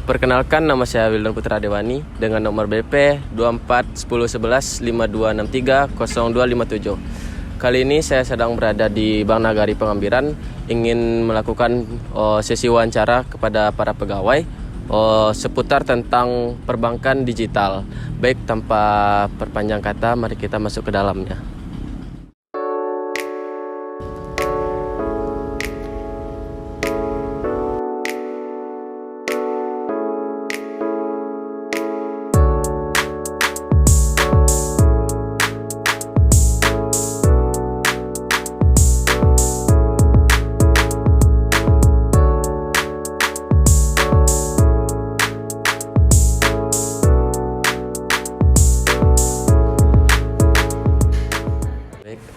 Perkenalkan, nama saya Wildan Putra Dewani dengan nomor BP 24101152630257. Kali ini saya sedang berada di Bank Nagari Pengambiran, ingin melakukan sesi wawancara kepada para pegawai seputar tentang perbankan digital. Baik, tanpa perpanjang kata, mari kita masuk ke dalamnya.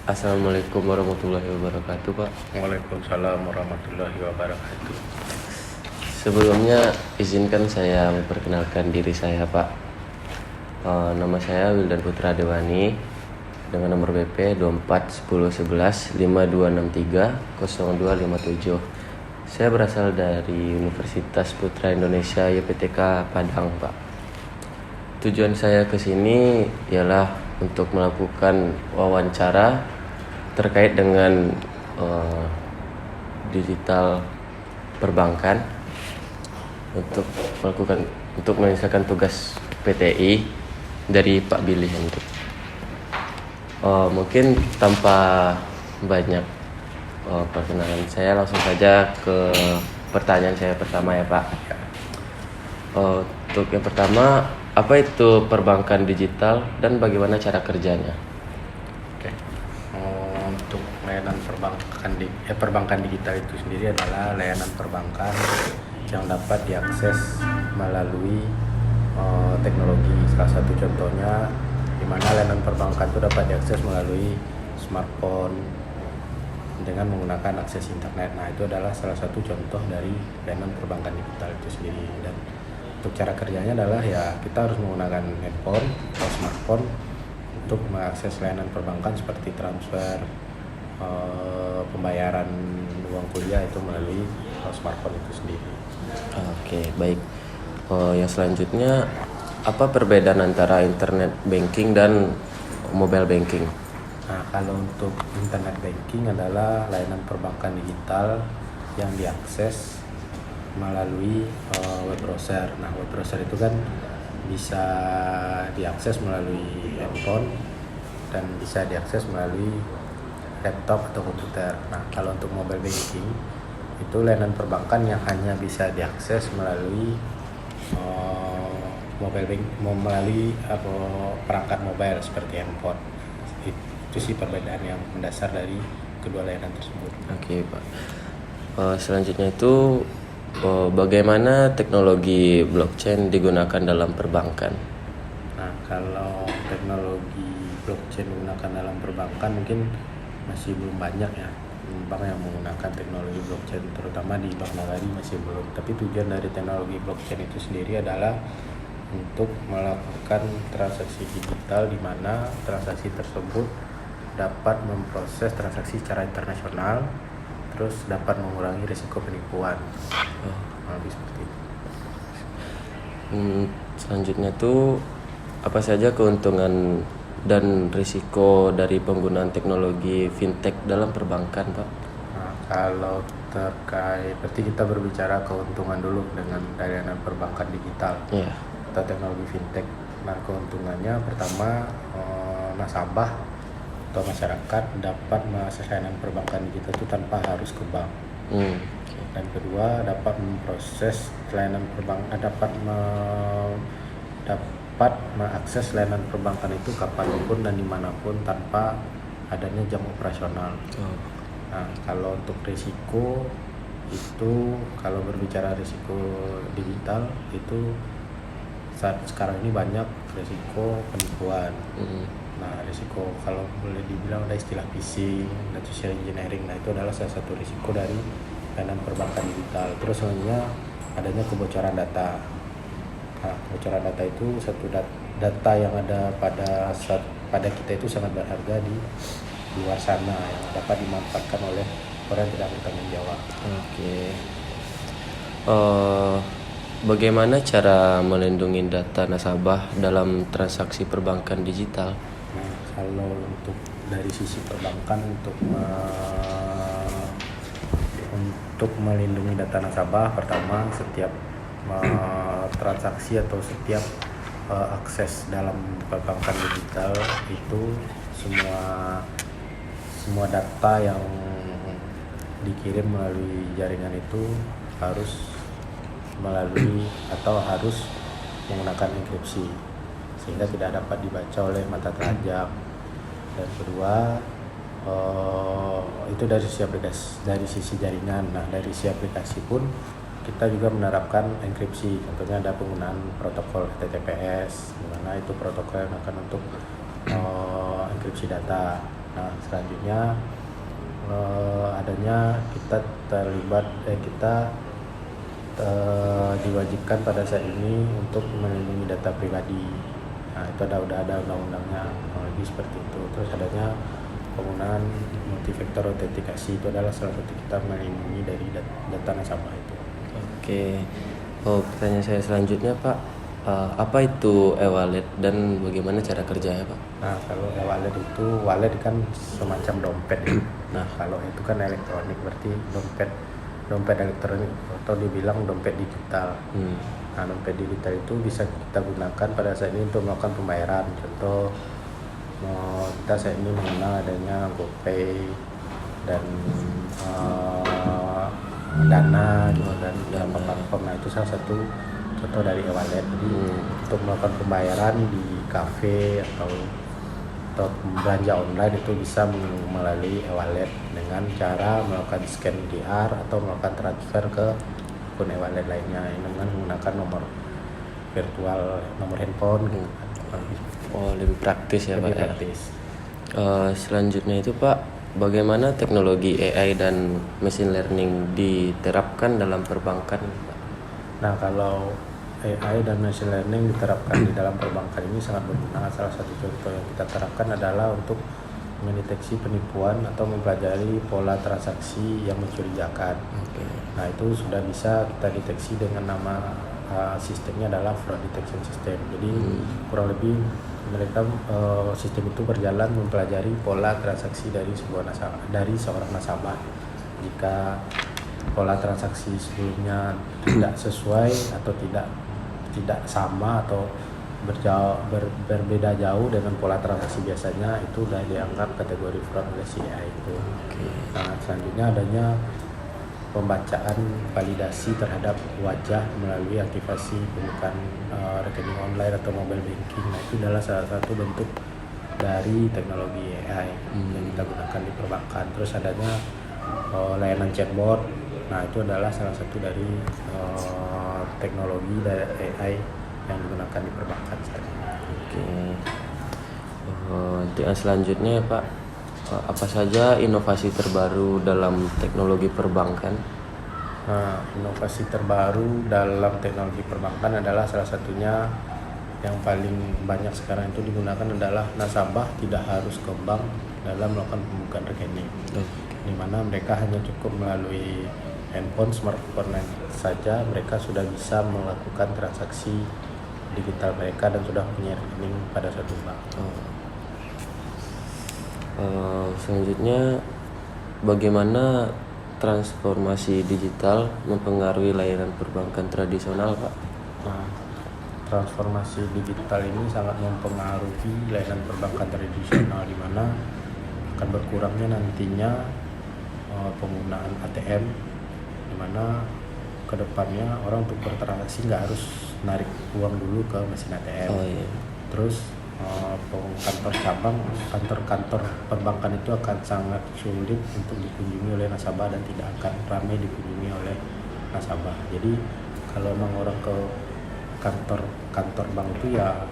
Assalamualaikum warahmatullahi wabarakatuh, Pak. Waalaikumsalam warahmatullahi wabarakatuh. Sebelumnya izinkan saya memperkenalkan diri saya, Pak. Nama saya Wildan Putra Dewani dengan nomor BP 24101152630257. Saya berasal dari Universitas Putra Indonesia YPTK Padang, Pak. Tujuan saya ke sini ialah untuk melakukan wawancara terkait dengan digital perbankan untuk menyelesaikan tugas PTI dari Pak Billy Hendrik. Mungkin tanpa banyak perkenalan, saya langsung saja ke pertanyaan saya pertama ya, Pak. Untuk yang pertama, apa itu perbankan digital dan bagaimana cara kerjanya? Oke. Untuk layanan perbankan digital itu sendiri adalah layanan perbankan yang dapat diakses melalui teknologi. Salah satu contohnya di mana layanan perbankan itu dapat diakses melalui smartphone dengan menggunakan akses internet. Nah, itu adalah salah satu contoh dari layanan perbankan digital itu sendiri. Dan untuk cara kerjanya adalah ya kita harus menggunakan handphone atau smartphone untuk mengakses layanan perbankan seperti transfer, pembayaran uang kuliah itu melalui smartphone itu sendiri. Oke, baik. Yang selanjutnya, apa perbedaan antara internet banking dan mobile banking? Nah, kalau untuk internet banking adalah layanan perbankan digital yang diakses melalui web browser. Nah, web browser itu kan bisa diakses melalui handphone dan bisa diakses melalui laptop atau komputer. Nah, kalau untuk mobile banking itu layanan perbankan yang hanya bisa diakses melalui melalui perangkat mobile seperti handphone. Itu sih perbedaan yang mendasar dari kedua layanan tersebut. Oke, Pak. Selanjutnya itu bagaimana teknologi blockchain digunakan dalam perbankan? Nah, kalau teknologi blockchain digunakan dalam perbankan mungkin masih belum banyak ya bank yang menggunakan teknologi blockchain, terutama di Bank Nagari masih belum. Tapi tujuan dari teknologi blockchain itu sendiri adalah untuk melakukan transaksi digital di mana transaksi tersebut dapat memproses transaksi secara internasional, terus dapat mengurangi risiko penipuan. Lebih seperti itu. Selanjutnya tuh apa saja keuntungan dan risiko dari penggunaan teknologi fintech dalam perbankan, Pak? Nah, kalau terkait, berarti kita berbicara keuntungan dulu dengan layanan perbankan digital atau teknologi fintech. Nah, keuntungannya pertama, nasabah atau masyarakat dapat mengakses layanan perbankan digital itu tanpa harus ke bank. Dan kedua, dapat memproses layanan perbankan, dapat mengakses layanan perbankan itu kapanpun dan dimanapun tanpa adanya jam operasional. Nah, kalau untuk risiko itu, kalau berbicara risiko digital itu saat sekarang ini banyak risiko penipuan. Nah, risiko kalau boleh dibilang ada istilah phishing dan social engineering. Nah, itu adalah salah satu risiko dari layanan perbankan digital. Terus selanjutnya adanya kebocoran data. Nah, kebocoran data itu satu data yang ada pada kita itu sangat berharga di luar sana yang dapat dimanfaatkan oleh orang yang tidak bertanggung jawab. Oke. bagaimana cara melindungi data nasabah dalam transaksi perbankan digital? Nah, kalau untuk dari sisi perbankan untuk melindungi data nasabah, pertama setiap transaksi atau setiap akses dalam perbankan digital itu semua data yang dikirim melalui jaringan itu harus menggunakan enkripsi sehingga tidak dapat dibaca oleh mata telanjang. Dan kedua, itu dari sisi jaringan. Nah, dari sisi aplikasi pun kita juga menerapkan enkripsi. Contohnya ada penggunaan protokol HTTPS, di mana itu protokol yang akan untuk enkripsi data. Nah, selanjutnya adanya kita diwajibkan pada saat ini untuk melindungi data pribadi. Nah, itu udah ada undang-undangnya lebih seperti itu. Terus adanya penggunaan multifaktor autentikasi, itu adalah salah satu kita melindungi dari data nasabah itu. Oke. Pertanyaan saya selanjutnya, Pak, apa itu e-wallet dan bagaimana cara kerjanya, Pak? Nah, kalau wallet kan semacam dompet. Nah, kalau itu kan elektronik, berarti dompet elektronik atau dibilang dompet digital. Nah, dompet digital itu bisa kita gunakan pada saat ini untuk melakukan pembayaran. Contoh, kita saat ini mengenal adanya GoPay dan Dana gitu kan, dalam platform. Nah, itu salah satu contoh dari e-wallet. Jadi untuk melakukan pembayaran di kafe atau belanja online itu bisa melalui e-wallet dengan cara melakukan scan QR atau melakukan transfer ke akun e-wallet lainnya dengan menggunakan nomor virtual, nomor handphone gitu kan. Lebih praktis ya, lebih Pak. praktis. Selanjutnya itu, Pak, bagaimana teknologi AI dan machine learning diterapkan dalam perbankan, Pak? Nah, kalau AI dan machine learning diterapkan di dalam perbankan ini sangat berguna. Salah satu contoh yang kita terapkan adalah untuk mendeteksi penipuan atau mempelajari pola transaksi yang mencurigakan. Nah, itu sudah bisa kita deteksi dengan nama sistemnya adalah fraud detection system. Jadi kurang lebih mereka sistem itu berjalan mempelajari pola transaksi dari seorang nasabah. Jika pola transaksi sebelumnya tidak sesuai atau tidak sama atau berbeda jauh dengan pola transaksi biasanya, itu sudah dianggap kategori fraud oleh si AI itu. Nah, selanjutnya adanya pembacaan validasi terhadap wajah melalui aktivasi pembukaan rekening online atau mobile banking. Nah, itu adalah salah satu bentuk dari teknologi AI yang kita gunakan di perbankan. Terus adanya layanan chatbot. Nah, itu adalah salah satu dari teknologi dari AI yang digunakan di perbankan saat ini. Yang selanjutnya, Pak, apa saja inovasi terbaru dalam teknologi perbankan? Nah, inovasi terbaru dalam teknologi perbankan adalah salah satunya yang paling banyak sekarang itu digunakan adalah nasabah tidak harus ke bank dalam melakukan pembukaan rekening, di mana mereka hanya cukup melalui handphone, smartphone saja mereka sudah bisa melakukan transaksi digital mereka dan sudah punya rekening pada suatu bank. Selanjutnya, bagaimana transformasi digital mempengaruhi layanan perbankan tradisional, Pak? Nah, transformasi digital ini sangat mempengaruhi layanan perbankan tradisional, di mana akan berkurangnya nantinya penggunaan ATM, di mana kedepannya orang untuk bertransaksi nggak harus narik uang dulu ke mesin ATM. Terus kantor-kantor perbankan itu akan sangat sulit untuk dikunjungi oleh nasabah dan tidak akan ramai dikunjungi oleh nasabah. Jadi kalau memang orang ke kantor bank itu ya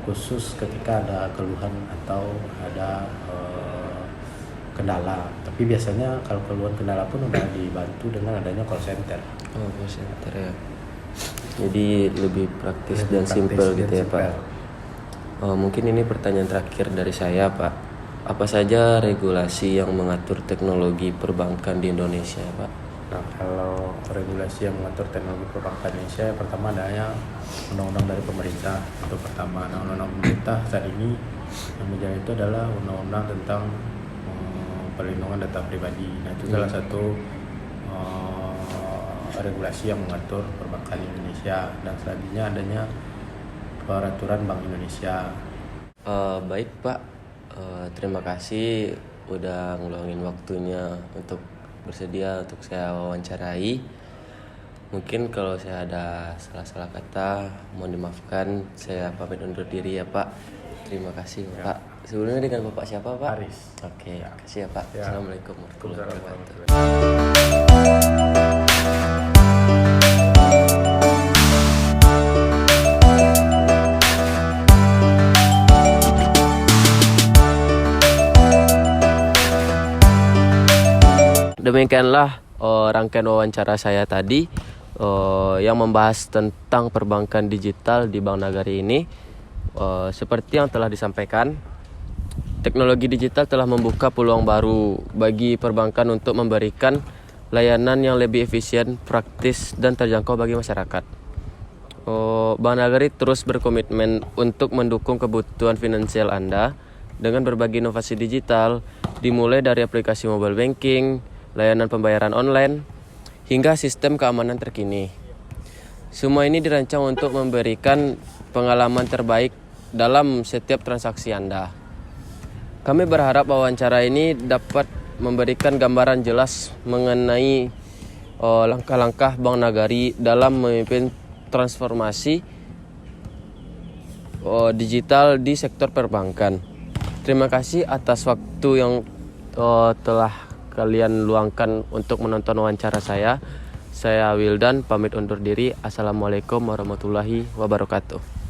khusus ketika ada keluhan atau ada kendala. Tapi biasanya kalau keluhan kendala pun udah dibantu dengan adanya call center. Call center ya. Jadi lebih praktis dan simpel gitu ya, Pak. Mungkin ini pertanyaan terakhir dari saya, Pak. Apa saja regulasi yang mengatur teknologi perbankan di Indonesia, Pak? Nah, kalau regulasi yang mengatur teknologi perbankan Indonesia. Yang pertama adanya undang-undang dari pemerintah. Itu pertama. Nah, undang-undang pemerintah saat ini yang berjalan itu adalah undang-undang tentang perlindungan data pribadi. Nah, itu salah satu regulasi yang mengatur perbankan Indonesia. Dan selanjutnya adanya peraturan Bank Indonesia. Baik Pak, terima kasih udah ngeluangin waktunya untuk bersedia untuk saya wawancarai. Mungkin kalau saya ada salah-salah kata mohon dimaafkan. Saya pamit undur diri ya Pak. Terima kasih Pak. Sebelumnya dengan Bapak siapa Pak? Aris. Oke, makasih ya Pak. Ya. Assalamualaikum warahmatullahi wabarakatuh. Demikianlah rangkaian wawancara saya tadi yang membahas tentang perbankan digital di Bank Nagari ini. Seperti yang telah disampaikan, teknologi digital telah membuka peluang baru bagi perbankan untuk memberikan layanan yang lebih efisien, praktis, dan terjangkau bagi masyarakat. Bank Nagari terus berkomitmen untuk mendukung kebutuhan finansial Anda dengan berbagai inovasi digital, dimulai dari aplikasi mobile banking, layanan pembayaran online, hingga sistem keamanan terkini. Semua ini dirancang untuk memberikan pengalaman terbaik dalam setiap transaksi Anda. Kami berharap wawancara ini dapat memberikan gambaran jelas mengenai langkah-langkah Bank Nagari dalam memimpin transformasi digital di sektor perbankan. Terima kasih atas waktu yang telah kalian luangkan untuk menonton wawancara saya. Saya Wildan, pamit undur diri. Assalamualaikum warahmatullahi wabarakatuh.